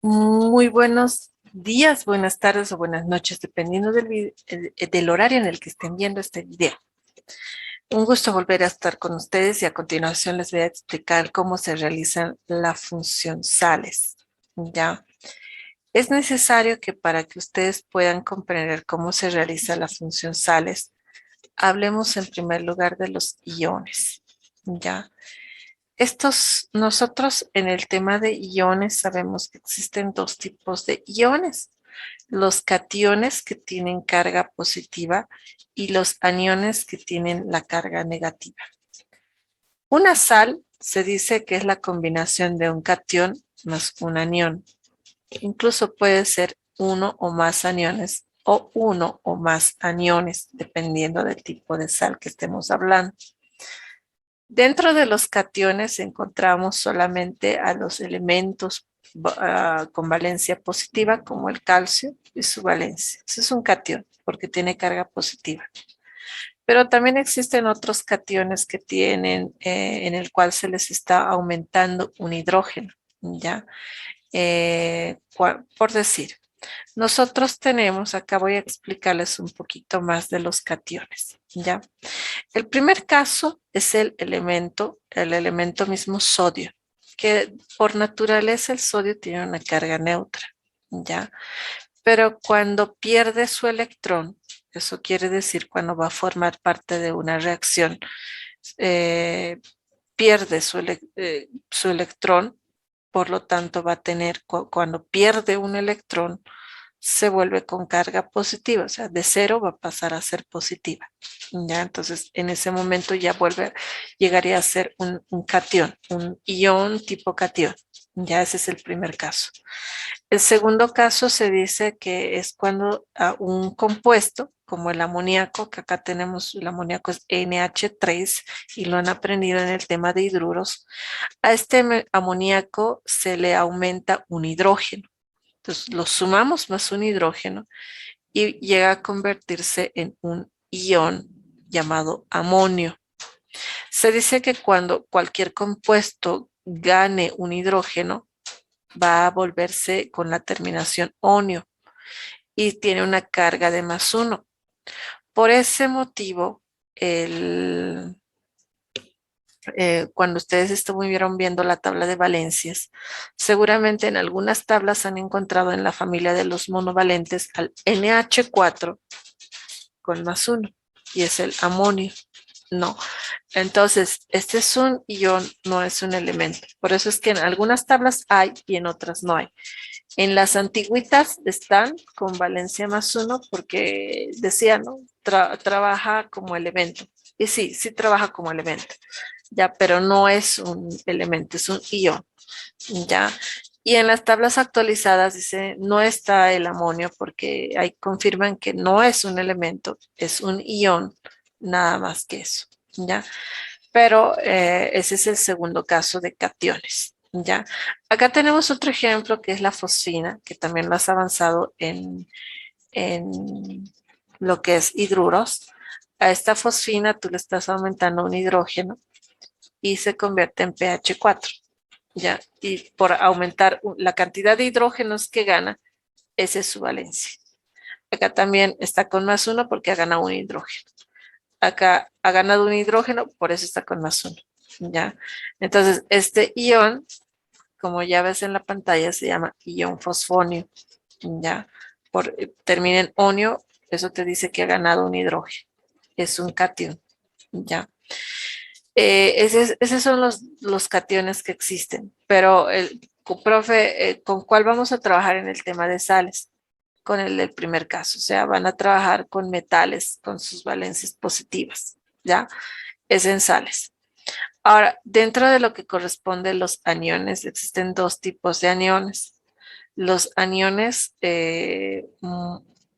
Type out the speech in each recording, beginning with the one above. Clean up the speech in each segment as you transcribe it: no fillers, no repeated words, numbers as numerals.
Muy buenos días, buenas tardes o buenas noches, dependiendo del horario en el que estén viendo este video. Un gusto volver a estar con ustedes y a continuación les voy a explicar cómo se realiza la función sales. ¿Ya? Es necesario que para que ustedes puedan comprender cómo se realiza la función sales, hablemos en primer lugar de los iones. ¿Ya? Nosotros en el tema de iones sabemos que existen dos tipos de iones: los cationes, que tienen carga positiva, y los aniones, que tienen la carga negativa. Una sal se dice que es la combinación de un catión más un anión. Incluso puede ser uno o más aniones o uno o más aniones, dependiendo del tipo de sal que estemos hablando. Dentro de los cationes encontramos solamente a los elementos con valencia positiva, como el calcio y su valencia. Ese es un catión porque tiene carga positiva. Pero también existen otros cationes que tienen, en el cual se les está aumentando un hidrógeno, ¿ya? Por decir, nosotros tenemos, acá voy a explicarles un poquito más de los cationes, ¿ya? El primer caso es el elemento mismo sodio, que por naturaleza el sodio tiene una carga neutra, ¿ya? Pero cuando pierde su electrón, eso quiere decir cuando va a formar parte de una reacción, eh, pierde su electrón, por lo tanto va a tener, cuando pierde un electrón, se vuelve con carga positiva, o sea, de cero va a pasar a ser positiva. ¿Ya? Entonces, en ese momento ya llegaría a ser un catión, un ion tipo catión. Ya ese es el primer caso. El segundo caso se dice que es cuando un compuesto, como el amoníaco, que acá tenemos, el amoníaco es NH3 y lo han aprendido en el tema de hidruros, a este amoníaco se le aumenta un hidrógeno. Entonces lo sumamos más un hidrógeno y llega a convertirse en un ion llamado amonio. Se dice que cuando cualquier compuesto gane un hidrógeno, va a volverse con la terminación onio y tiene una carga de +1. Por ese motivo, cuando ustedes estuvieron viendo la tabla de valencias, seguramente en algunas tablas han encontrado en la familia de los monovalentes al NH4 con +1 y es el amonio. No. Entonces, este es un ion, no es un elemento. Por eso es que en algunas tablas hay y en otras no hay. En las antiguitas están con valencia +1 porque decía, ¿no? Trabaja como elemento. Y sí, sí trabaja como elemento, ya, pero no es un elemento, es un ion, ya. Y en las tablas actualizadas dice, no está el amonio porque ahí confirman que no es un elemento, es un ion, nada más que eso, ya. Pero ese es el segundo caso de cationes, ¿ya? Acá tenemos otro ejemplo que es la fosfina, que también lo has avanzado en lo que es hidruros. A esta fosfina tú le estás aumentando un hidrógeno y se convierte en pH 4, ¿ya? Y por aumentar la cantidad de hidrógenos que gana, esa es su valencia. Acá también está con +1 porque ha ganado un hidrógeno. Acá ha ganado un hidrógeno, por eso está con +1, ¿ya? Entonces, este ion, como ya ves en la pantalla, se llama ion fosfonio, ¿ya? Termina en onio, eso te dice que ha ganado un hidrógeno. Es un cation, ¿ya? Esos son los cationes que existen, pero profe, ¿con cuál vamos a trabajar en el tema de sales? Con el del primer caso, o sea, van a trabajar con metales, con sus valencias positivas, ¿ya? Es en sales. Ahora, dentro de lo que corresponde a los aniones, existen dos tipos de aniones. Los aniones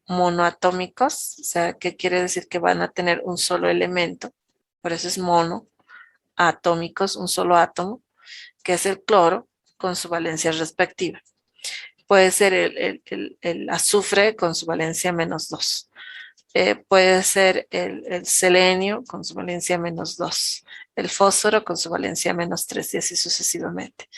monoatómicos, o sea, que quiere decir que van a tener un solo elemento, por eso es mono, atómicos, un solo átomo, que es el cloro con su valencia respectiva. Puede ser el azufre con su valencia -2. puede ser el selenio con su valencia -2, el fósforo con su valencia -3 y así sucesivamente.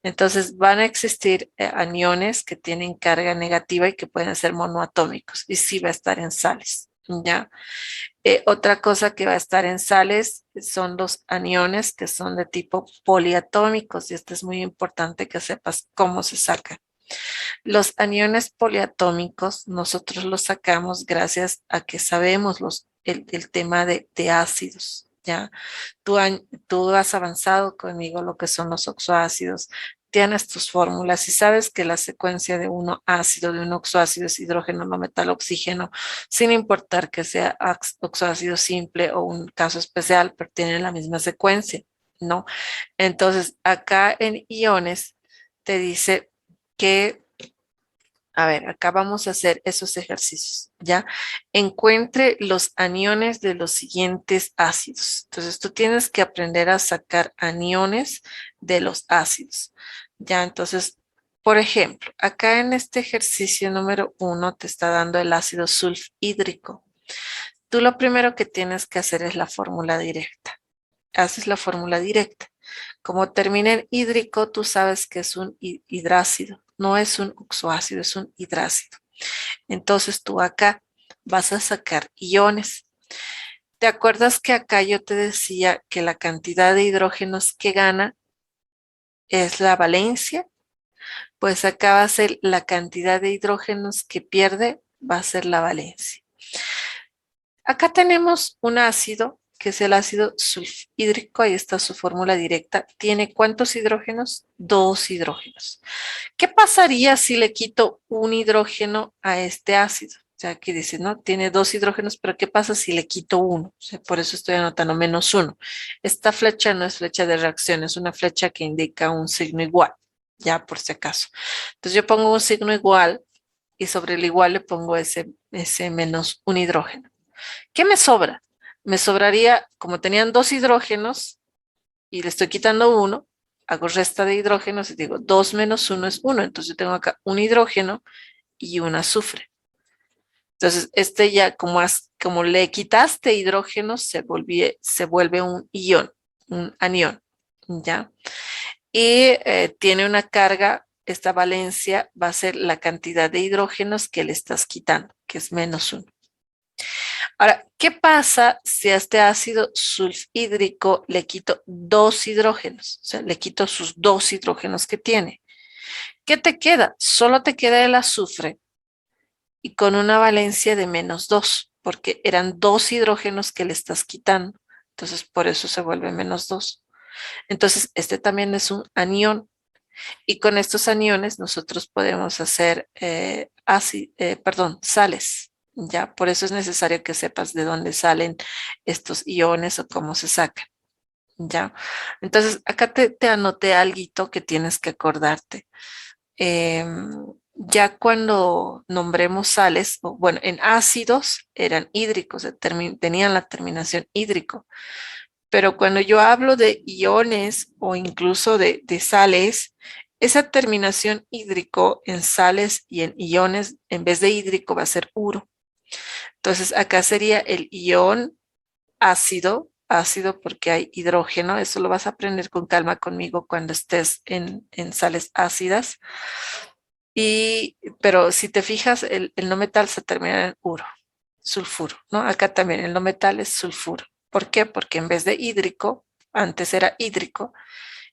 Entonces van a existir aniones que tienen carga negativa y que pueden ser monoatómicos y sí va a estar en sales, ¿ya? Otra cosa que va a estar en sales son los aniones que son de tipo poliatómicos y esto es muy importante que sepas cómo se sacan. Los aniones poliatómicos nosotros los sacamos gracias a que sabemos el tema de ácidos, ¿ya? Tú has avanzado conmigo lo que son los oxoácidos, tienes tus fórmulas y sabes que la secuencia de uno ácido, de un oxoácido es hidrógeno, no metal, oxígeno, sin importar que sea oxoácido simple o un caso especial, pero tienen la misma secuencia, ¿no? Entonces, acá en iones te dice que, a ver, acá vamos a hacer esos ejercicios, ¿ya? Encuentre los aniones de los siguientes ácidos. Entonces, tú tienes que aprender a sacar aniones de los ácidos, ¿ya? Entonces, por ejemplo, acá en este ejercicio número 1 te está dando el ácido sulfhídrico. Tú lo primero que tienes que hacer es la fórmula directa. Haces la fórmula directa. Como termina en hídrico, tú sabes que es un hidrácido, no es un oxoácido, es un hidrácido. Entonces tú acá vas a sacar iones. ¿Te acuerdas que acá yo te decía que la cantidad de hidrógenos que gana es la valencia? Pues acá va a ser la cantidad de hidrógenos que pierde, va a ser la valencia. Acá tenemos un ácido, que es el ácido sulfhídrico, ahí está su fórmula directa. ¿Tiene cuántos hidrógenos? 2 hidrógenos. ¿Qué pasaría si le quito un hidrógeno a este ácido? O sea, aquí dice, ¿no? Tiene 2 hidrógenos, pero ¿qué pasa si le quito uno? O sea, por eso estoy anotando -1. Esta flecha no es flecha de reacción, es una flecha que indica un signo igual, ya por si acaso. Entonces yo pongo un signo igual y sobre el igual le pongo ese menos un hidrógeno. ¿Qué me sobra? Me sobraría, como tenían 2 hidrógenos y le estoy quitando uno, hago resta de hidrógenos y digo 2 menos 1 es 1. Entonces yo tengo acá un hidrógeno y un azufre. Entonces este ya como le quitaste hidrógenos se vuelve un ion, un anión, ¿ya? Y tiene una carga, esta valencia va a ser la cantidad de hidrógenos que le estás quitando, que es -1. Ahora, ¿qué pasa si a este ácido sulfhídrico le quito 2 hidrógenos? O sea, le quito sus 2 hidrógenos que tiene. ¿Qué te queda? Solo te queda el azufre y con una valencia de -2, porque eran 2 hidrógenos que le estás quitando. Entonces, por eso se vuelve -2. Entonces, este también es un anión. Y con estos aniones nosotros podemos hacer sales. ¿Ya? Por eso es necesario que sepas de dónde salen estos iones o cómo se sacan. ¿Ya? Entonces, acá te anoté algo que tienes que acordarte. Ya cuando nombremos sales, o bueno, en ácidos eran hídricos, tenían la terminación hídrico. Pero cuando yo hablo de iones o incluso de sales, esa terminación hídrico en sales y en iones, en vez de hídrico, va a ser uro. Entonces, acá sería el ion ácido porque hay hidrógeno. Eso lo vas a aprender con calma conmigo cuando estés en sales ácidas. Pero si te fijas, el no metal se termina en uro, sulfuro, ¿no? Acá también el no metal es sulfuro. ¿Por qué? Porque en vez de hídrico, antes era hídrico,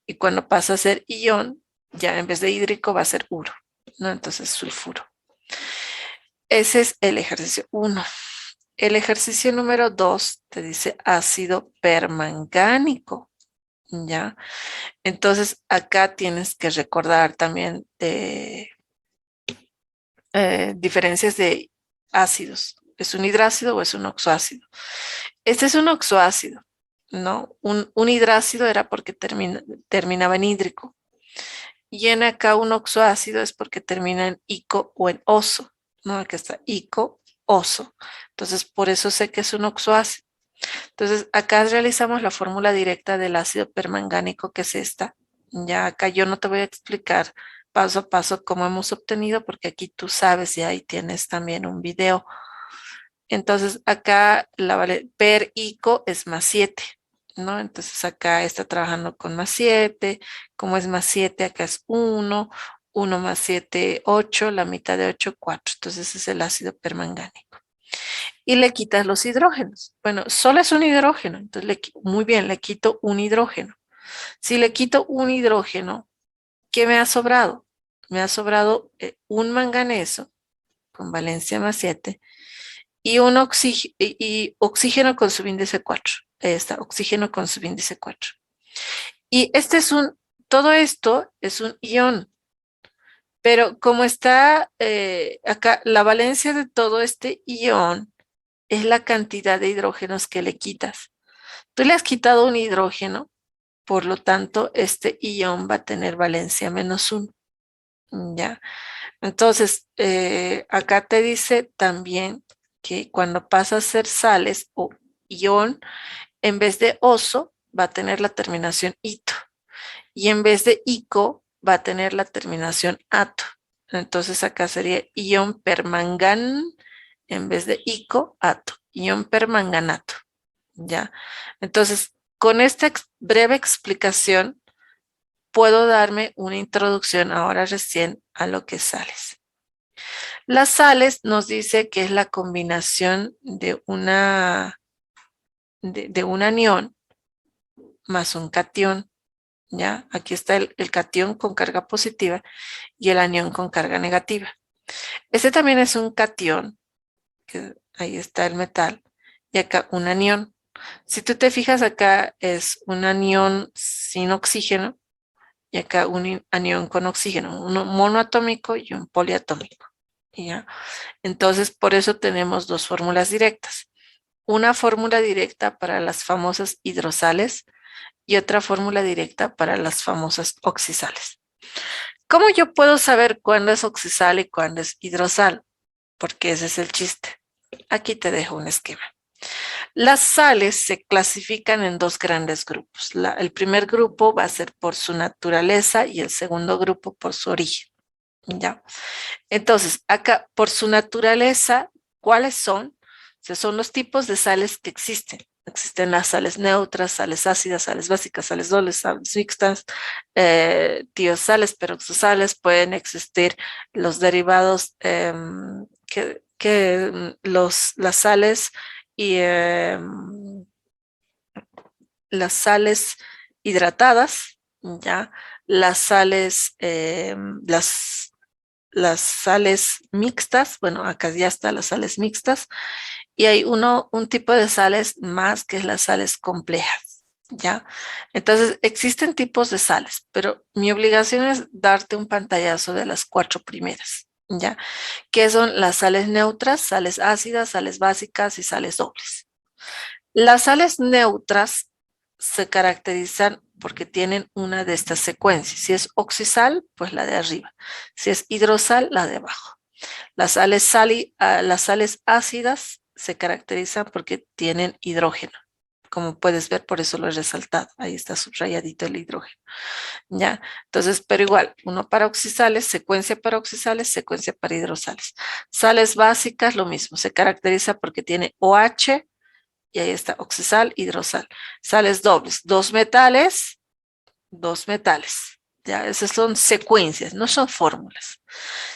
y cuando pasa a ser ion, ya en vez de hídrico va a ser uro, ¿no? Entonces sulfuro. Ese es el ejercicio 1. El ejercicio número 2 te dice ácido permangánico, ¿ya? Entonces acá tienes que recordar también de diferencias de ácidos. ¿Es un hidrácido o es un oxoácido? Este es un oxoácido, ¿no? Un hidrácido era porque terminaba en hídrico. Y en acá un oxoácido es porque termina en ico o en oso, ¿no? Acá está ico, oso. Entonces, por eso sé que es un oxoácido. Entonces, acá realizamos la fórmula directa del ácido permangánico, que es esta. Ya acá yo no te voy a explicar paso a paso cómo hemos obtenido, porque aquí tú sabes y ahí tienes también un video. Entonces acá per ICO es más 7, ¿no? Entonces acá está trabajando con más 7. Como es más 7, acá es 1. 1 más 7, 8. La mitad de 8, 4. Entonces es el ácido permangánico. Y le quitas los hidrógenos. Bueno, solo es un hidrógeno. Entonces, muy bien, le quito un hidrógeno. Si le quito un hidrógeno, ¿qué me ha sobrado? Me ha sobrado un manganeso con valencia más 7 y un oxígeno con subíndice 4. Ahí está, oxígeno con subíndice 4. Y todo esto es un ion, pero como está acá, la valencia de todo este ion es la cantidad de hidrógenos que le quitas. Tú le has quitado un hidrógeno, por lo tanto, este ion va a tener valencia -1. ¿Ya? Entonces, acá te dice también que cuando pasa a ser sales o ion, en vez de oso, va a tener la terminación ito. Y en vez de ico, va a tener la terminación ato. Entonces, acá sería ion permangan en vez de ico, ato. Ion permanganato. ¿Ya? Entonces, con esta breve explicación, puedo darme una introducción ahora recién a lo que es sales. Las sales nos dice que es la combinación de un anión más un cation, ¿ya? Aquí está el cation con carga positiva y el anión con carga negativa. Este también es un cation, que ahí está el metal, y acá un anión. Si tú te fijas, acá es un anión sin oxígeno y acá un anión con oxígeno, uno monoatómico y un poliatómico, ¿ya? Entonces, por eso tenemos dos fórmulas directas. Una fórmula directa para las famosas hidrosales y otra fórmula directa para las famosas oxisales. ¿Cómo yo puedo saber cuándo es oxisal y cuándo es hidrosal? Porque ese es el chiste. Aquí te dejo un esquema. Las sales se clasifican en dos grandes grupos. El primer grupo va a ser por su naturaleza y el segundo grupo por su origen. ¿Ya? Entonces, acá, por su naturaleza, ¿cuáles son? O sea, son los tipos de sales que existen. Existen las sales neutras, sales ácidas, sales básicas, sales dobles, sales mixtas, tiosales, peroxosales. Pueden existir los derivados las sales y las sales hidratadas, ¿ya? Las sales, las sales mixtas, bueno, acá ya está las sales mixtas, y hay un tipo de sales más que es las sales complejas, ¿ya? Entonces, existen tipos de sales, pero mi obligación es darte un pantallazo de las 4 primeras, ¿ya? Que son las sales neutras, sales ácidas, sales básicas y sales dobles. Las sales neutras se caracterizan porque tienen una de estas secuencias. Si es oxisal, pues la de arriba. Si es hidrosal, la de abajo. Las sales ácidas se caracterizan porque tienen hidrógeno. Como puedes ver, por eso lo he resaltado. Ahí está subrayadito el hidrógeno. ¿Ya? Entonces, pero igual, uno para oxisales, secuencia para oxisales, secuencia para hidrosales. Sales básicas, lo mismo. Se caracteriza porque tiene OH, y ahí está, oxisal, hidrosal. Sales dobles, dos metales. Ya, esas son secuencias, no son fórmulas.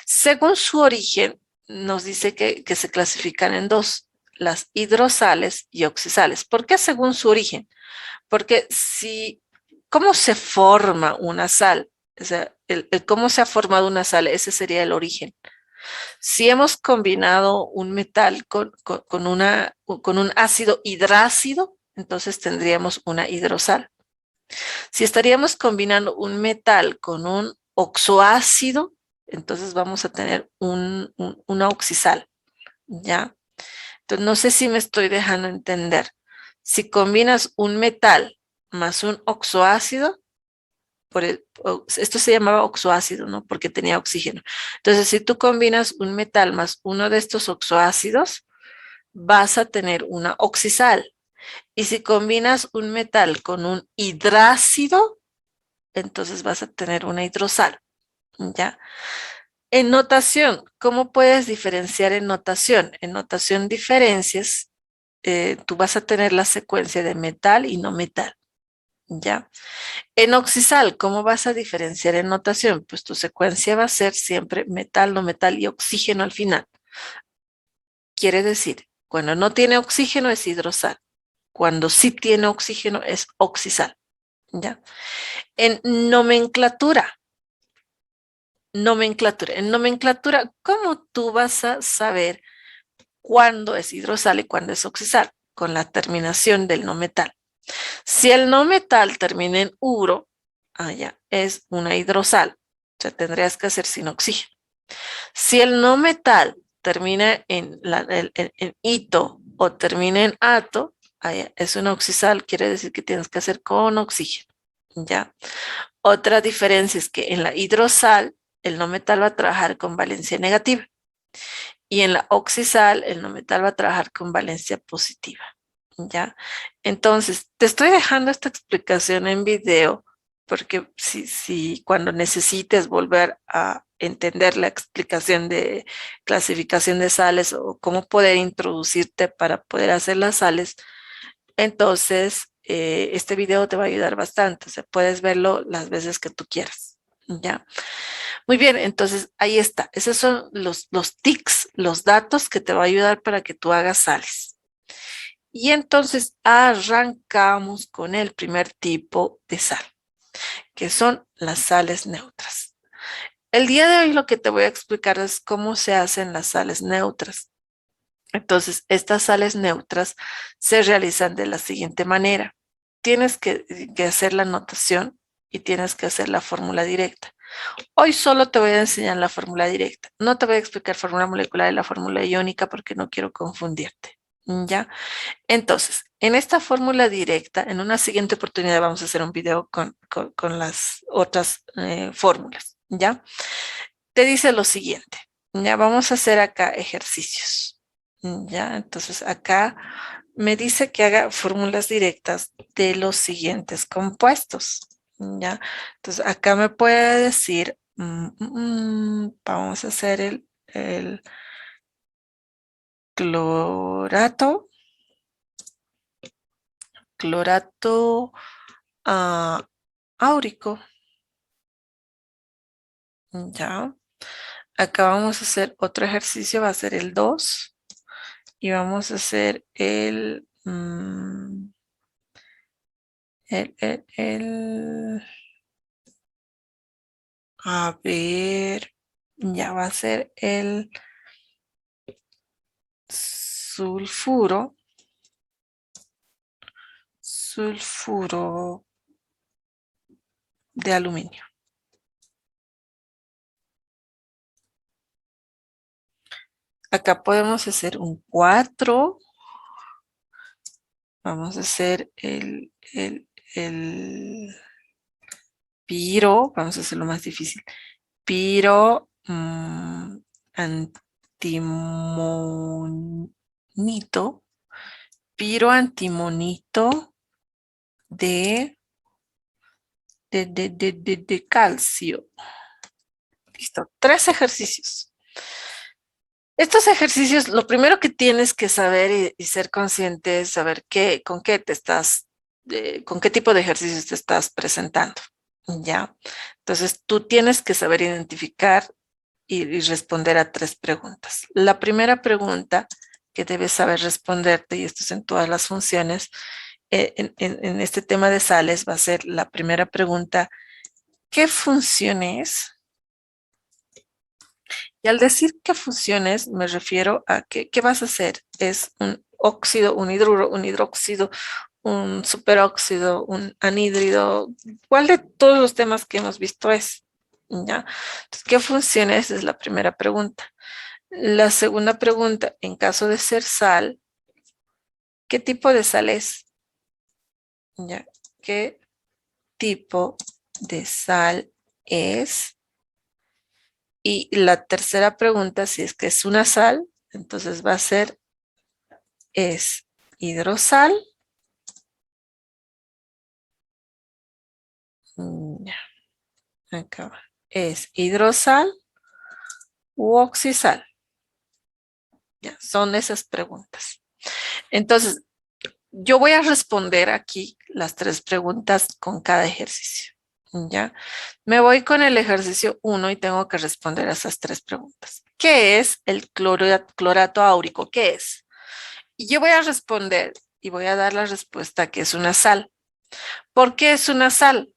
Según su origen, nos dice que se clasifican en dos, las hidrosales y oxisales. ¿Por qué según su origen? Porque ¿cómo se forma una sal? O sea, el cómo se ha formado una sal, ese sería el origen. Si hemos combinado un metal con un ácido hidrácido, entonces tendríamos una hidrosal. Si estaríamos combinando un metal con un oxoácido, entonces vamos a tener una oxisal, ¿ya? Entonces, no sé si me estoy dejando entender. Si combinas un metal más un oxoácido, esto se llamaba oxoácido, ¿no? Porque tenía oxígeno. Entonces, si tú combinas un metal más uno de estos oxoácidos, vas a tener una oxisal. Y si combinas un metal con un hidrácido, entonces vas a tener una hidrosal, ¿ya? En notación, ¿cómo puedes diferenciar en notación? En notación diferencias, tú vas a tener la secuencia de metal y no metal, ¿ya? En oxisal, ¿cómo vas a diferenciar en notación? Pues tu secuencia va a ser siempre metal, no metal y oxígeno al final. Quiere decir, cuando no tiene oxígeno es hidrosal, cuando sí tiene oxígeno es oxisal, ¿ya? En en nomenclatura, ¿cómo tú vas a saber cuándo es hidrosal y cuándo es oxisal? Con la terminación del no metal. Si el no metal termina en uro, ya, es una hidrosal, o sea, tendrías que hacer sin oxígeno. Si el no metal termina en ito o termina en ato, ya, es una oxisal, quiere decir que tienes que hacer con oxígeno, ¿ya? Otra diferencia es que en la hidrosal, el no metal va a trabajar con valencia negativa y en la oxisal, el no metal va a trabajar con valencia positiva. ¿Ya? Entonces, te estoy dejando esta explicación en video porque si cuando necesites volver a entender la explicación de clasificación de sales o cómo poder introducirte para poder hacer las sales, entonces este video te va a ayudar bastante. O sea, puedes verlo las veces que tú quieras. ¿Ya? Muy bien, entonces ahí está. Esos son los tics, los datos que te va a ayudar para que tú hagas sales. Y entonces arrancamos con el primer tipo de sal, que son las sales neutras. El día de hoy lo que te voy a explicar es cómo se hacen las sales neutras. Entonces, estas sales neutras se realizan de la siguiente manera. Tienes que hacer la notación y tienes que hacer la fórmula directa. Hoy solo te voy a enseñar la fórmula directa. No te voy a explicar fórmula molecular y la fórmula iónica porque no quiero confundirte. ¿Ya? Entonces, en esta fórmula directa, en una siguiente oportunidad vamos a hacer un video con las otras fórmulas, ¿ya? Te dice lo siguiente, ya vamos a hacer acá ejercicios, ¿ya? Entonces acá me dice que haga fórmulas directas de los siguientes compuestos, ¿ya? Entonces acá me puede decir, vamos a hacer el clorato, clorato áurico, ya. Acá vamos a hacer otro ejercicio, va a ser el 2 y vamos a hacer a ver, ya va a ser el sulfuro, sulfuro de aluminio. Acá podemos hacer un 4. Vamos a hacer el piro, vamos a hacerlo más difícil. Piro antimonito, piro antimonito de, de calcio. Listo, 3 ejercicios. Estos ejercicios, lo primero que tienes que saber y ser consciente es saber con qué te estás, con qué tipo de ejercicios te estás presentando, ¿ya? Entonces, tú tienes que saber identificar y responder a 3 preguntas. La primera pregunta que debes saber responderte, y esto es en todas las funciones, en este tema de sales va a ser la primera pregunta, ¿qué funciones? Y al decir qué funciones me refiero a qué vas a hacer. Es un óxido, un hidruro, un hidróxido, un superóxido, un anhídrido. ¿Cuál de todos los temas que hemos visto es? ¿Ya? Entonces, ¿qué funciones? Es la primera pregunta. La segunda pregunta, en caso de ser sal, ¿qué tipo de sal es? ¿Ya? ¿Qué tipo de sal es? Y la tercera pregunta, si es que es una sal, entonces va a ser, ¿es hidrosal? Ya, acá va. ¿Es hidrosal u oxisal? Ya, son esas preguntas. Entonces, yo voy a responder aquí las 3 preguntas con cada ejercicio. ¿Ya? Me voy con el ejercicio 1 y tengo que responder a esas 3 preguntas. ¿Qué es el clorato áurico? ¿Qué es? Y yo voy a responder y voy a dar la respuesta que es una sal. ¿Por qué es una sal?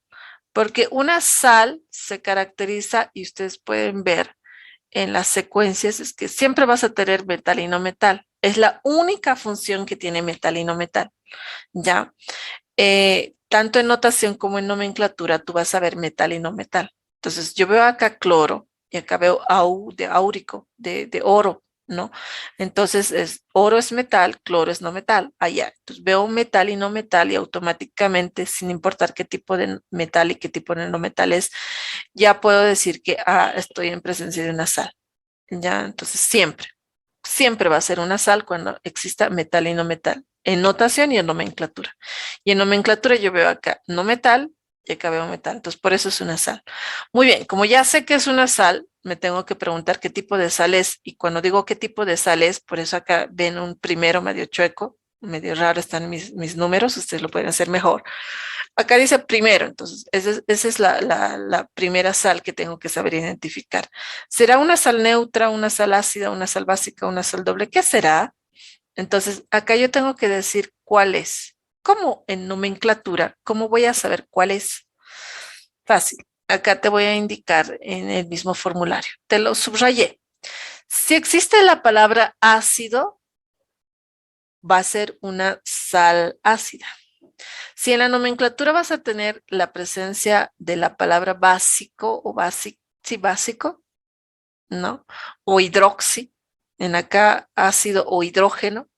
Porque una sal se caracteriza, y ustedes pueden ver en las secuencias, es que siempre vas a tener metal y no metal. Es la única función que tiene metal y no metal. ¿Ya? Tanto en notación como en nomenclatura, tú vas a ver metal y no metal. Entonces, yo veo acá cloro y acá veo de áurico, de oro, ¿no? Entonces, oro es metal, cloro es no metal. Allá. Entonces, veo metal y no metal y automáticamente, sin importar qué tipo de metal y qué tipo de no metal es, ya puedo decir que estoy en presencia de una sal. ¿Ya? Entonces, siempre va a ser una sal cuando exista metal y no metal, en notación y en nomenclatura. Y en nomenclatura yo veo acá no metal y acá veo metal, entonces por eso es una sal. Muy bien, como ya sé que es una sal, me tengo que preguntar qué tipo de sal es, y cuando digo qué tipo de sal es, por eso acá ven un primero medio chueco, medio raro están mis números, ustedes lo pueden hacer mejor. Acá dice primero, entonces esa es la primera sal que tengo que saber identificar. ¿Será una sal neutra, una sal ácida, una sal básica, una sal doble? ¿Qué será? Entonces, acá yo tengo que decir cuál es. ¿Cómo en nomenclatura? ¿Cómo voy a saber cuál es? Fácil. Acá te voy a indicar en el mismo formulario. Te lo subrayé. Si existe la palabra ácido, va a ser una sal ácida. Si en la nomenclatura vas a tener la presencia de la palabra básico o básico, sí, básico, ¿no? O hidroxi, en acá ácido o hidrógeno,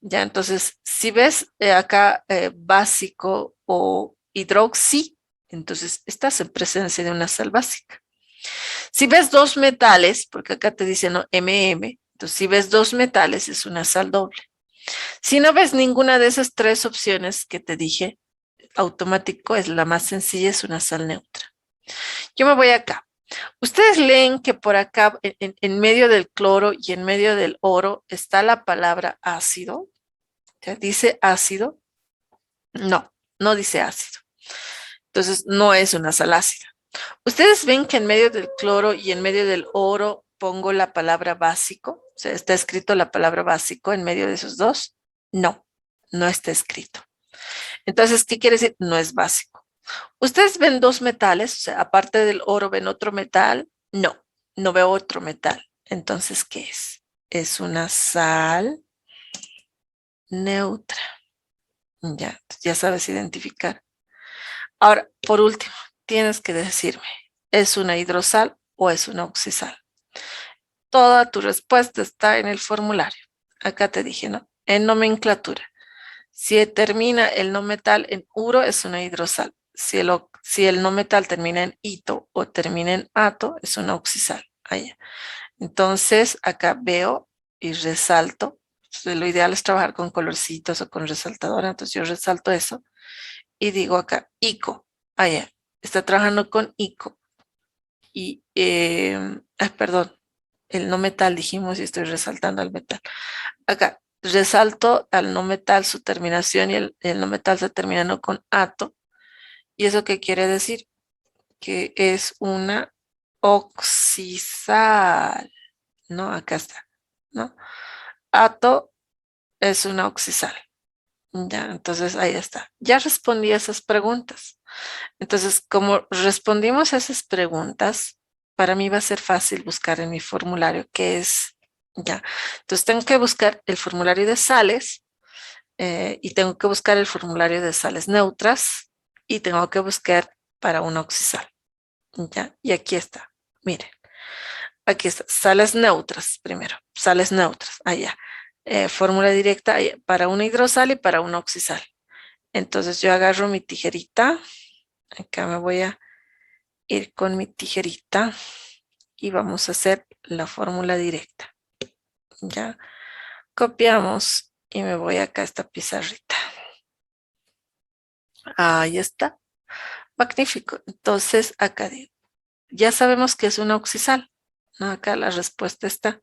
ya, entonces, si ves acá básico o hidroxi, entonces estás en presencia de una sal básica. Si ves dos metales, porque acá te dicen ¿no? MM, entonces si ves dos metales es una sal doble. Si no ves ninguna de esas 3 opciones que te dije, automático es la más sencilla, es una sal neutra. Yo me voy acá. Ustedes leen que por acá, en medio del cloro y en medio del oro, está la palabra ácido. ¿Ya? ¿Dice ácido? No, no dice ácido. Entonces, no es una sal ácida. Ustedes ven que en medio del cloro y en medio del oro pongo la palabra básico. O sea, está escrito la palabra básico en medio de esos dos. No, no está escrito. Entonces, ¿qué quiere decir? No es básico. ¿Ustedes ven dos metales? O sea, aparte del oro, ¿ven otro metal? No, no veo otro metal. Entonces, ¿qué es? Es una sal neutra. Ya sabes identificar. Ahora, por último, tienes que decirme, ¿es una hidrosal o es una oxisal? Toda tu respuesta está en el formulario. Acá te dije, ¿no? En nomenclatura. Si termina el no metal en uro, es una hidrosal. Si el no metal termina en ito o termina en ato, es una oxisal. Allá. Entonces, acá veo y resalto. Entonces, lo ideal es trabajar con colorcitos o con resaltadora. Entonces, yo resalto eso y digo acá, ICO. Allá. Está trabajando con ICO. Y, perdón, el no metal dijimos y estoy resaltando al metal. Acá, resalto al no metal su terminación y el no metal se terminando con ato. ¿Y eso qué quiere decir? Que es una oxisal, ¿no? Acá está, ¿no? Ato es una oxisal. Ya, entonces ahí está. Ya respondí a esas preguntas. Entonces, como respondimos a esas preguntas, para mí va a ser fácil buscar en mi formulario qué es, ya. Entonces, tengo que buscar el formulario de sales y tengo que buscar el formulario de sales neutras y tengo que buscar para un oxisal, ya. Y aquí está, miren, aquí está, sales neutras primero, sales neutras, allá. Fórmula directa para una hidrosal y para un oxisal. Entonces, yo agarro mi tijerita, acá me voy a ir con mi tijerita y vamos a hacer la fórmula directa. Ya copiamos y me voy acá a esta pizarrita. Ahí está. Magnífico. Entonces acá digo, ya sabemos que es una oxisal, ¿no? Acá la respuesta está.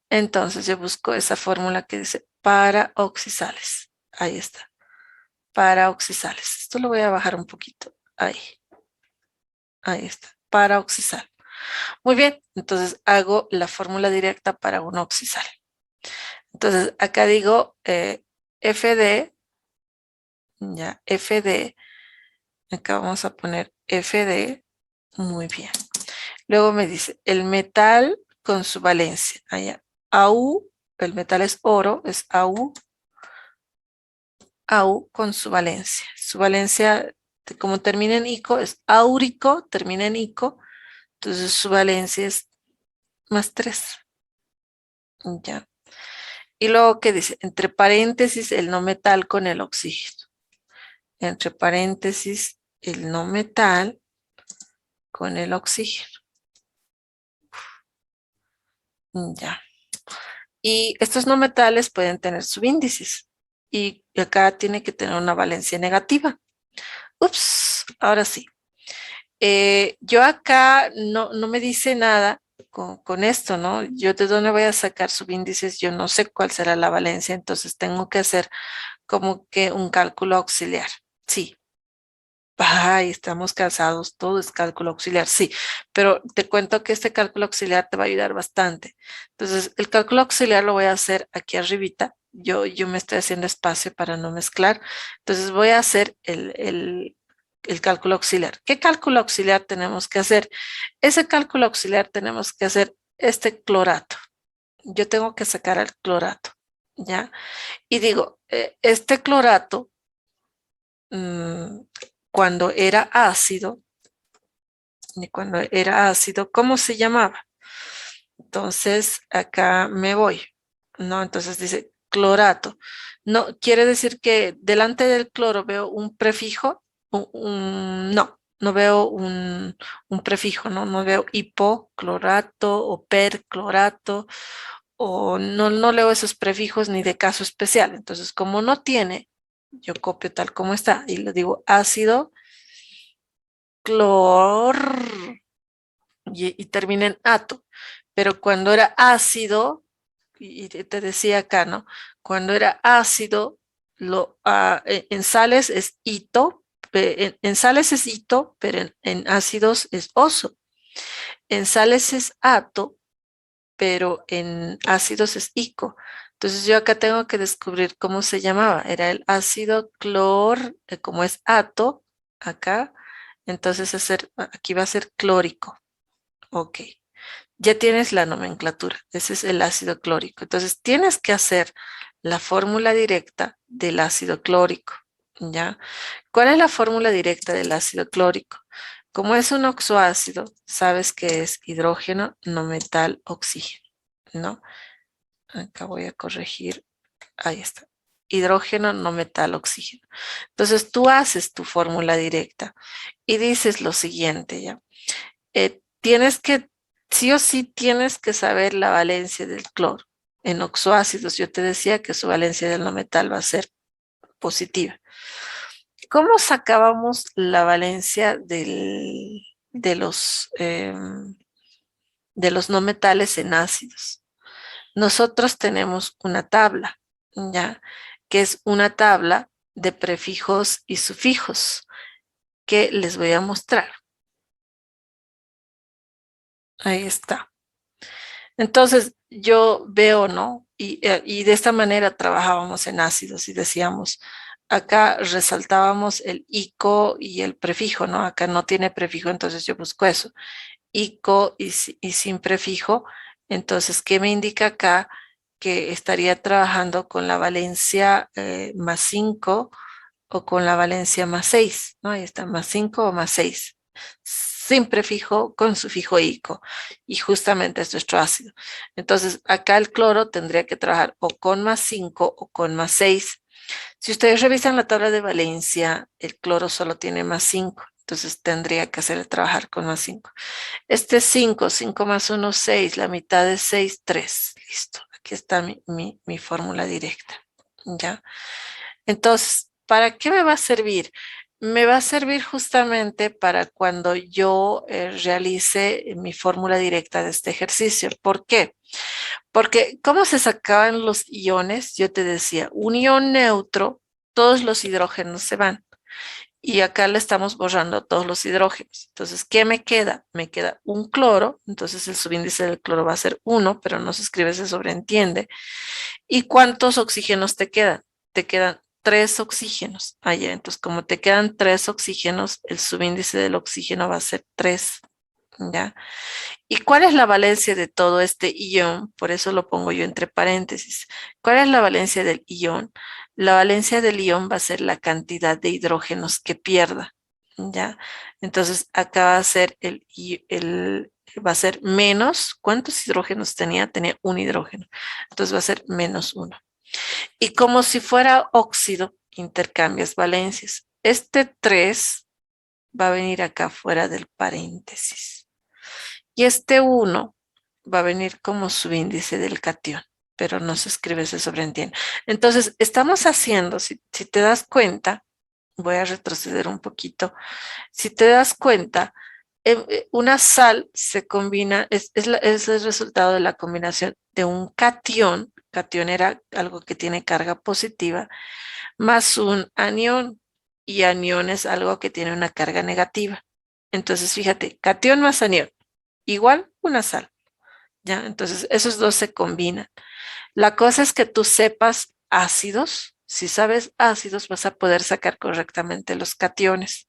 Entonces yo busco esa fórmula que dice para oxisales. Ahí está. Para oxisales. Esto lo voy a bajar un poquito. Ahí. Ahí está. Para oxisal. Muy bien. Entonces hago la fórmula directa para un oxisal. Entonces acá digo FD. Ya. FD. Acá vamos a poner FD. Muy bien. Luego me dice el metal con su valencia. Allá. AU. El metal es oro. Es AU. AU con su valencia. Su valencia, como termina en ico, es áurico, termina en ico, entonces su valencia es +3. Ya. Y luego, ¿qué dice? Entre paréntesis, el no metal con el oxígeno. Entre paréntesis, el no metal con el oxígeno. Ya. Y estos no metales pueden tener subíndices. Y acá tiene que tener una valencia negativa. Ups, ahora sí. Yo acá no me dice nada con esto, ¿no? Yo de dónde voy a sacar subíndices, yo no sé cuál será la valencia, entonces tengo que hacer como que un cálculo auxiliar. Sí. Ay, estamos cansados, todo es cálculo auxiliar, sí, pero te cuento que este cálculo auxiliar te va a ayudar bastante. Entonces, el cálculo auxiliar lo voy a hacer aquí arribita. Yo me estoy haciendo espacio para no mezclar. Entonces, voy a hacer el cálculo auxiliar. ¿Qué cálculo auxiliar tenemos que hacer? Ese cálculo auxiliar tenemos que hacer este clorato. Yo tengo que sacar el clorato, ¿ya? Y digo, este clorato, mm, cuando era ácido, ¿cómo se llamaba? Entonces, acá me voy, ¿no? Entonces dice clorato. No, quiere decir que delante del cloro veo un prefijo, no veo un prefijo, ¿no? No veo hipoclorato o perclorato, o no leo esos prefijos ni de caso especial. Entonces, como no tiene, yo copio tal como está y le digo ácido clor y termina en ato. Pero cuando era ácido, y te decía acá, ¿no? Cuando era ácido, en sales es ito, en sales es ito, pero en ácidos es oso. En sales es ato, pero en ácidos es ico. Entonces yo acá tengo que descubrir cómo se llamaba. Era el ácido clor, como es ato, acá, entonces aquí va a ser clórico. Ok. Ya tienes la nomenclatura, ese es el ácido clórico. Entonces tienes que hacer la fórmula directa del ácido clórico, ¿ya? ¿Cuál es la fórmula directa del ácido clórico? Como es un oxoácido, sabes que es hidrógeno, no metal, oxígeno, ¿no? Acá voy a corregir, ahí está. Hidrógeno, no metal, oxígeno. Entonces tú haces tu fórmula directa y dices lo siguiente, ¿ya? Tienes que, sí o sí, tienes que saber la valencia del cloro. En oxoácidos, yo te decía que su valencia del no metal va a ser positiva. ¿Cómo sacábamos la valencia de los no metales en ácidos? Nosotros tenemos una tabla, ¿ya? Que es una tabla de prefijos y sufijos que les voy a mostrar. Ahí está. Entonces yo veo, ¿no? Y de esta manera trabajábamos en ácidos y decíamos, acá resaltábamos el ico y el prefijo, ¿no? Acá no tiene prefijo, entonces yo busco eso. Ico y sin prefijo, entonces, ¿qué me indica acá? Que estaría trabajando con la valencia +5 o con la valencia +6, ¿no? Ahí está, +5 o +6 sin prefijo con sufijo ico, y justamente es nuestro ácido. Entonces, acá el cloro tendría que trabajar o con +5 o con +6. Si ustedes revisan la tabla de valencia, el cloro solo tiene +5, entonces tendría que hacer trabajar con +5. Este es 5, 5 más 1, 6, la mitad de 6, 3. Listo, aquí está mi fórmula directa, ¿ya? Entonces, ¿para qué me va a servir? me va a servir justamente para cuando yo realice mi fórmula directa de este ejercicio. ¿Por qué? Porque ¿cómo se sacaban los iones? Yo te decía, un ion neutro, todos los hidrógenos se van. Y acá le estamos borrando todos los hidrógenos. Entonces, ¿qué me queda? Me queda un cloro, entonces el subíndice del cloro va a ser 1, pero no se escribe, se sobreentiende. ¿Y cuántos oxígenos te quedan? Te quedan 3 oxígenos. Allá, entonces como te quedan 3 oxígenos, el subíndice del oxígeno va a ser 3, ¿ya? ¿Y cuál es la valencia de todo este ion? Por eso lo pongo yo entre paréntesis. ¿Cuál es la valencia del ion? La valencia del ion va a ser la cantidad de hidrógenos que pierda, ¿ya? Entonces acá va a ser va a ser menos, ¿cuántos hidrógenos tenía? Tenía un hidrógeno. Entonces va a ser menos uno. Y como si fuera óxido, intercambias valencias. Este 3 va a venir acá fuera del paréntesis. Y este 1 va a venir como subíndice del catión, pero no se escribe, se sobreentiende. Entonces, estamos haciendo, si te das cuenta, voy a retroceder un poquito, si te das cuenta, una sal se combina, es el resultado de la combinación de un catión era algo que tiene carga positiva, más un anión, y anión es algo que tiene una carga negativa. Entonces, fíjate, catión más anión, igual una sal, ¿ya? Entonces, esos dos se combinan. La cosa es que tú sepas ácidos. Si sabes ácidos, vas a poder sacar correctamente los cationes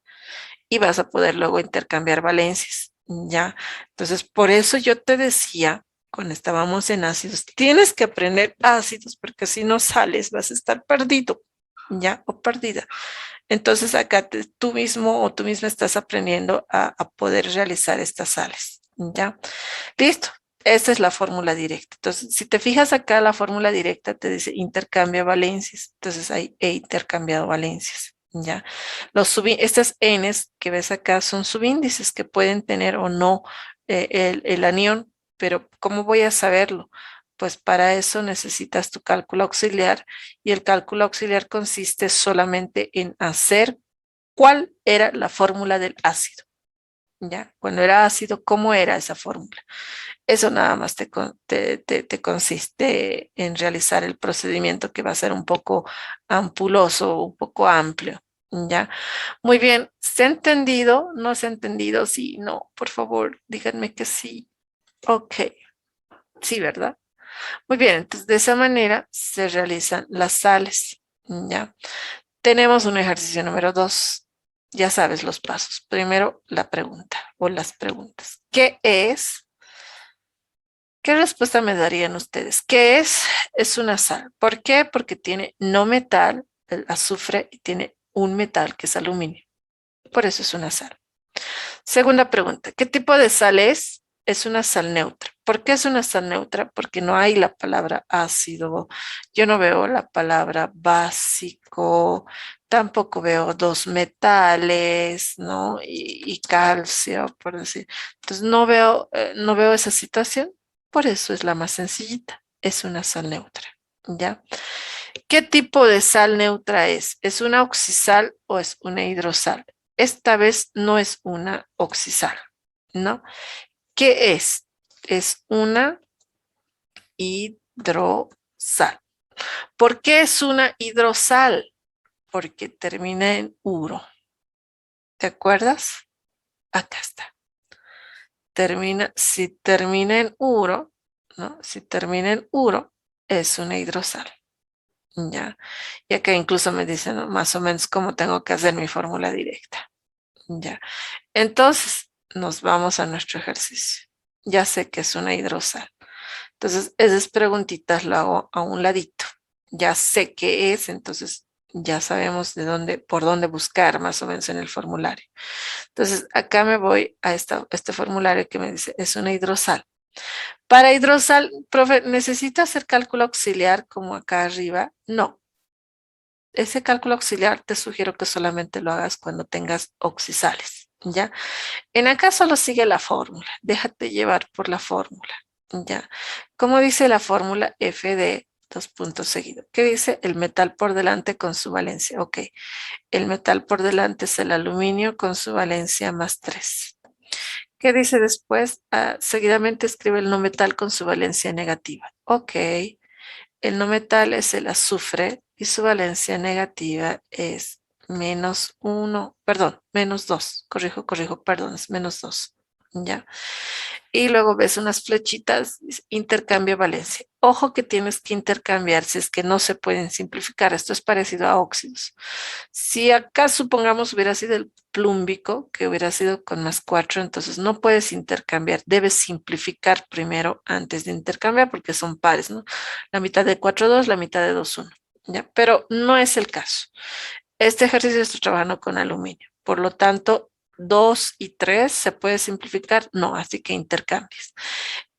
y vas a poder luego intercambiar valencias, ¿ya? Entonces, por eso yo te decía, cuando estábamos en ácidos, tienes que aprender ácidos porque si no sales vas a estar perdido, ¿ya? O perdida. Entonces, acá tú mismo o tú misma estás aprendiendo a poder realizar estas sales, ¿ya? Listo. Esta es la fórmula directa. Entonces, si te fijas acá, la fórmula directa te dice intercambia valencias. Entonces, ahí he intercambiado valencias. ¿Ya? Estas Ns que ves acá son subíndices que pueden tener o no el anión, pero ¿cómo voy a saberlo? Pues para eso necesitas tu cálculo auxiliar y el cálculo auxiliar consiste solamente en hacer cuál era la fórmula del ácido. ¿Ya? Cuando era ácido, ¿cómo era esa fórmula? Eso nada más te consiste en realizar el procedimiento que va a ser un poco ampuloso, un poco amplio, ¿ya? Muy bien, ¿se ha entendido? ¿No se ha entendido? Sí, no, por favor, díganme que sí. Ok, sí, ¿verdad? Muy bien, entonces de esa manera se realizan las sales, ¿ya? Tenemos un ejercicio número 2. Ya sabes los pasos. Primero, la pregunta o las preguntas. ¿Qué es? ¿Qué respuesta me darían ustedes? ¿Qué es? Es una sal. ¿Por qué? Porque tiene no metal, el azufre, y tiene un metal que es aluminio. Por eso es una sal. Segunda pregunta. ¿Qué tipo de sal es? Es una sal neutra. ¿Por qué es una sal neutra? Porque no hay la palabra ácido. Yo no veo la palabra básico. Tampoco veo dos metales, ¿no? Y calcio, por decir. Entonces no veo esa situación. Por eso es la más sencillita. Es una sal neutra. ¿Ya? ¿Qué tipo de sal neutra es? ¿Es una oxisal o es una hidrosal? Esta vez no es una oxisal, ¿no? ¿Qué es? Es una hidrosal. ¿Por qué es una hidrosal? Porque termina en uro. ¿Te acuerdas? Acá está. Si termina en uro, ¿no? Si termina en uro, es una hidrosal. Ya. Y acá incluso me dicen, ¿no?, más o menos cómo tengo que hacer mi fórmula directa. Ya. Entonces, nos vamos a nuestro ejercicio. Ya sé que es una hidrosal. Entonces, esas preguntitas lo hago a un ladito. Ya sé qué es, entonces ya sabemos por dónde buscar más o menos en el formulario. Entonces, acá me voy a este formulario que me dice, es una hidrosal. Para hidrosal, profe, ¿necesito hacer cálculo auxiliar como acá arriba? No. Ese cálculo auxiliar te sugiero que solamente lo hagas cuando tengas oxisales, ¿ya? En acá solo sigue la fórmula, déjate llevar por la fórmula, ¿ya? Como dice la fórmula F de dos puntos seguidos. ¿Qué dice? El metal por delante con su valencia. Ok, el metal por delante es el aluminio con su valencia más 3. ¿Qué dice después? Seguidamente escribe el no metal con su valencia negativa. Ok, el no metal es el azufre y su valencia negativa es menos 1, perdón, menos 2. Corrijo, perdón, es menos 2. ¿Ya? Y luego ves unas flechitas, intercambio valencia. Ojo que tienes que intercambiar si es que no se pueden simplificar. Esto es parecido a óxidos. Si acá supongamos hubiera sido el plúmbico, que hubiera sido con más 4, entonces no puedes intercambiar. Debes simplificar primero antes de intercambiar porque son pares, ¿no? La mitad de 4, 2, la mitad de 2, 1. ¿Ya? Pero no es el caso. Este ejercicio estoy trabajando con aluminio. Por lo tanto, 2 y 3 se puede simplificar, no, así que intercambies.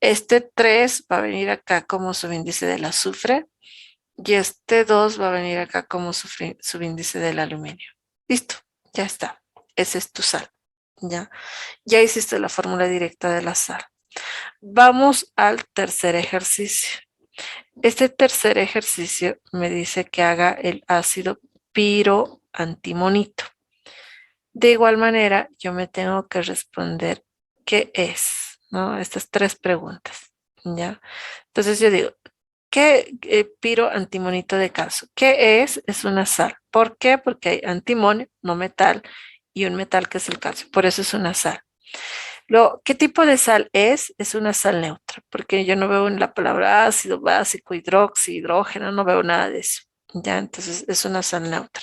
Este 3 va a venir acá como subíndice del azufre y este 2 va a venir acá como subíndice del aluminio. Listo, ya está. Ese es tu sal. Ya, ya hiciste la fórmula directa de la sal. Vamos al tercer ejercicio. Este tercer ejercicio me dice que haga el ácido piroantimonito. De igual manera, yo me tengo que responder qué es, ¿no? Estas tres preguntas, ¿ya? Entonces yo digo, ¿qué piro antimonito de calcio? ¿Qué es? Es una sal. ¿Por qué? Porque hay antimonio, no metal, y un metal que es el calcio. Por eso es una sal. ¿Qué tipo de sal es? Es una sal neutra, porque yo no veo en la palabra ácido, básico, hidrógeno, no veo nada de eso. Ya, entonces es una sal neutra.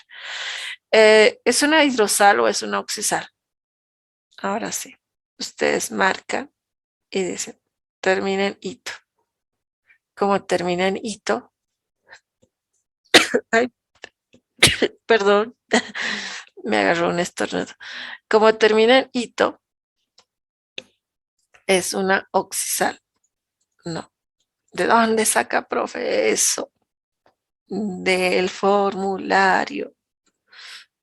¿Es una hidrosal o es una oxisal? Ahora sí. Ustedes marcan y dicen, termina en hito. Como termina en hito, ay, perdón, me agarró un estornudo. Como termina en hito, es una oxisal. No. ¿De dónde saca, profe, eso? Del formulario.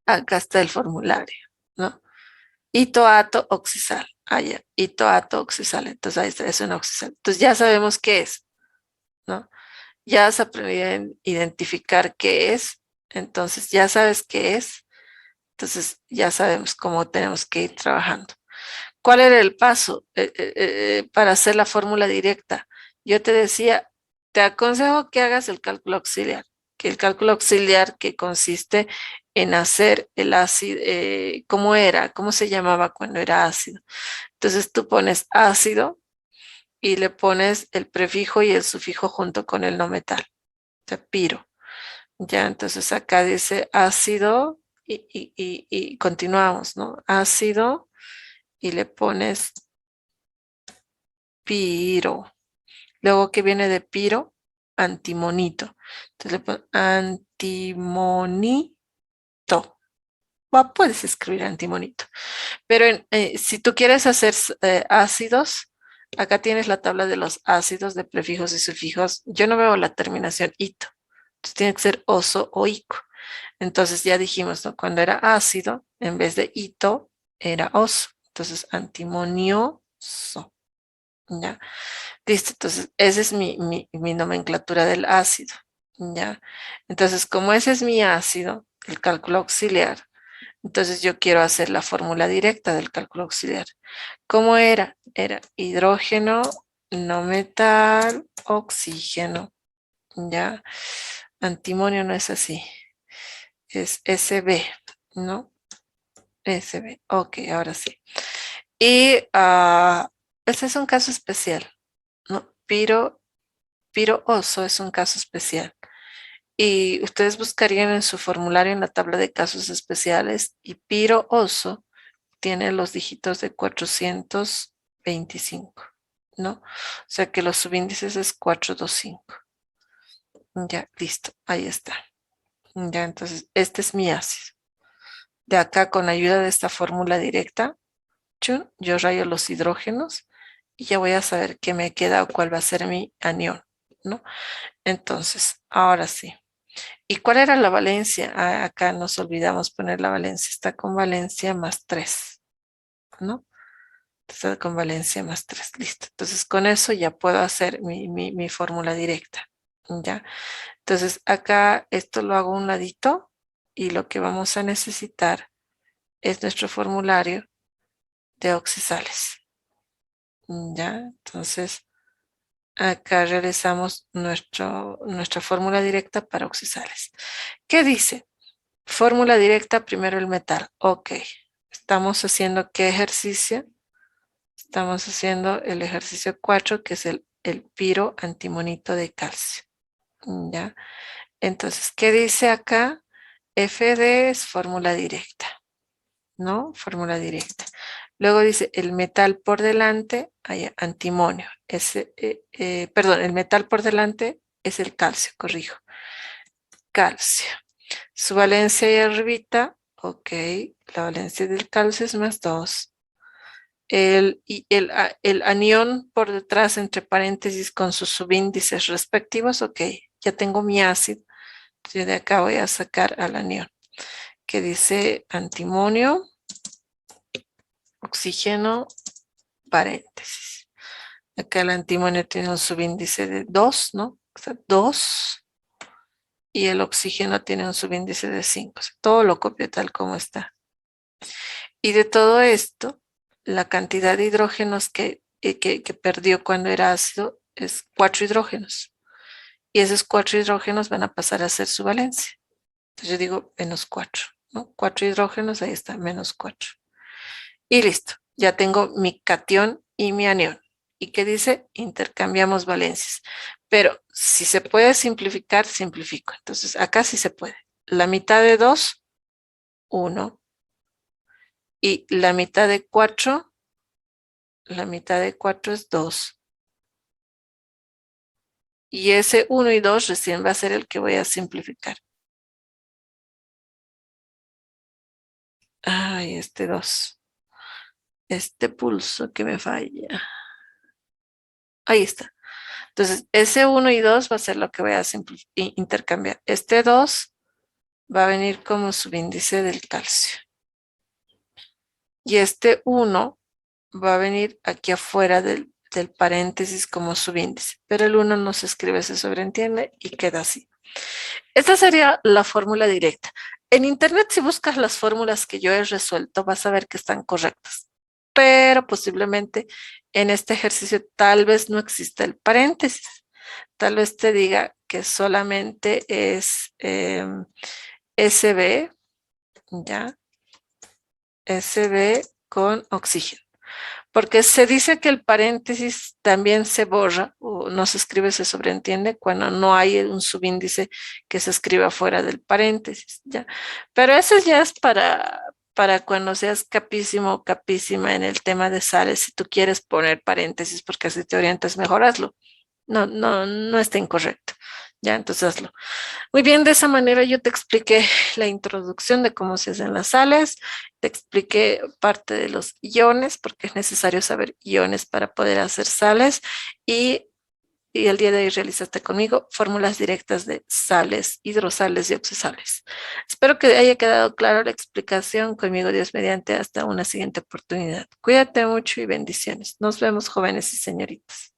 Acá está el formulario, ¿no? Hitoato oxisal. Ah, ya. Hitoato oxisal. Entonces ahí está, es una oxisal. Entonces ya sabemos qué es, ¿no? Ya has aprendido a identificar qué es, entonces ya sabes qué es, entonces ya sabemos cómo tenemos que ir trabajando. ¿Cuál era el paso para hacer la fórmula directa? Yo te decía, te aconsejo que hagas el cálculo auxiliar, que el cálculo auxiliar que consiste en hacer el ácido, ¿cómo era? ¿Cómo se llamaba cuando era ácido? Entonces tú pones ácido y le pones el prefijo y el sufijo junto con el no metal, o sea, piro. Ya, entonces acá dice ácido y continuamos, ¿no? Ácido y le pones piro. Luego, ¿qué viene de piro? Antimonito. Entonces le pones antimonito. Puedes escribir antimonito. Pero si tú quieres hacer ácidos, acá tienes la tabla de los ácidos de prefijos y sufijos. Yo no veo la terminación ito. Entonces tiene que ser oso o ico. Entonces ya dijimos, ¿no? Cuando era ácido, en vez de ito, era oso. Entonces, antimonioso. ¿Ya? Listo. Entonces, esa es mi nomenclatura del ácido. ¿Ya? Entonces, como ese es mi ácido, el cálculo auxiliar, entonces yo quiero hacer la fórmula directa del cálculo auxiliar. ¿Cómo era? Era hidrógeno, no metal, oxígeno. ¿Ya? Antimonio no es así. Es SB, ¿no? SB. Ok, ahora sí. Y este es un caso especial, ¿no? Piro oso es un caso especial. Y ustedes buscarían en su formulario en la tabla de casos especiales y piro oso tiene los dígitos de 425, ¿no? O sea que los subíndices es 425. Ya, listo, ahí está. Ya, entonces, este es mi ácido. De acá, con ayuda de esta fórmula directa, yo rayo los hidrógenos y ya voy a saber qué me queda o cuál va a ser mi anión, ¿no? Entonces, ahora sí. ¿Y cuál era la valencia? Acá nos olvidamos poner la valencia. Está con valencia más 3, ¿no? Está con valencia más 3, listo. Entonces, con eso ya puedo hacer mi fórmula directa, ¿ya? Entonces acá esto lo hago a un ladito y lo que vamos a necesitar es nuestro formulario de oxisales, ¿ya? Entonces acá realizamos nuestra fórmula directa para oxisales. ¿Qué dice? Fórmula directa, primero el metal. Ok. Estamos haciendo ¿qué ejercicio? Estamos haciendo el ejercicio 4, que es el piro antimonito de calcio. ¿Ya? Entonces, ¿qué dice acá? FD es fórmula directa, ¿no? Fórmula directa. Luego dice el metal por delante, hay antimonio. Perdón, el metal por delante es el calcio, corrijo. Calcio. Su valencia ahí arribita, ok, la valencia del calcio es más 2. El anión por detrás, entre paréntesis, con sus subíndices respectivos, ok, ya tengo mi ácido. Yo de acá voy a sacar al anión, que dice antimonio, oxígeno, paréntesis. Acá el antimonio tiene un subíndice de 2, ¿no? O sea, 2. Y el oxígeno tiene un subíndice de 5. O sea, todo lo copio tal como está. Y de todo esto, la cantidad de hidrógenos que perdió cuando era ácido es 4 hidrógenos. Y esos 4 hidrógenos van a pasar a ser su valencia. Entonces yo digo -4, ¿no? 4 hidrógenos, ahí está, -4. Y listo, ya tengo mi catión y mi anión. ¿Y qué dice? Intercambiamos valencias. Pero si se puede simplificar, simplifico. Entonces acá sí se puede. La mitad de 2, 1. Y la mitad de 4 es 2. Y ese 1 y 2 recién va a ser el que voy a simplificar. Ay, este 2. Este pulso que me falla. Ahí está. Entonces, ese 1 y 2 va a ser lo que voy a intercambiar. Este 2 va a venir como subíndice del calcio. Y este 1 va a venir aquí afuera del paréntesis como subíndice. Pero el 1 no se escribe, se sobreentiende y queda así. Esta sería la fórmula directa. En internet, si buscas las fórmulas que yo he resuelto, vas a ver que están correctas. Pero posiblemente en este ejercicio tal vez no exista el paréntesis. Tal vez te diga que solamente es SB, ¿ya? SB con oxígeno. Porque se dice que el paréntesis también se borra o no se escribe, se sobreentiende cuando no hay un subíndice que se escriba fuera del paréntesis, ¿ya? Pero eso ya es para cuando seas capísimo o capísima en el tema de sales, si tú quieres poner paréntesis porque así te orientas mejor, hazlo. No, no, no está incorrecto. Ya, entonces hazlo. Muy bien, de esa manera yo te expliqué la introducción de cómo se hacen las sales, te expliqué parte de los iones, porque es necesario saber iones para poder hacer sales, y, y el día de hoy realizaste conmigo fórmulas directas de sales, hidrosales y oxisales. Espero que haya quedado claro la explicación. Conmigo, Dios mediante, hasta una siguiente oportunidad. Cuídate mucho y bendiciones. Nos vemos, jóvenes y señoritas.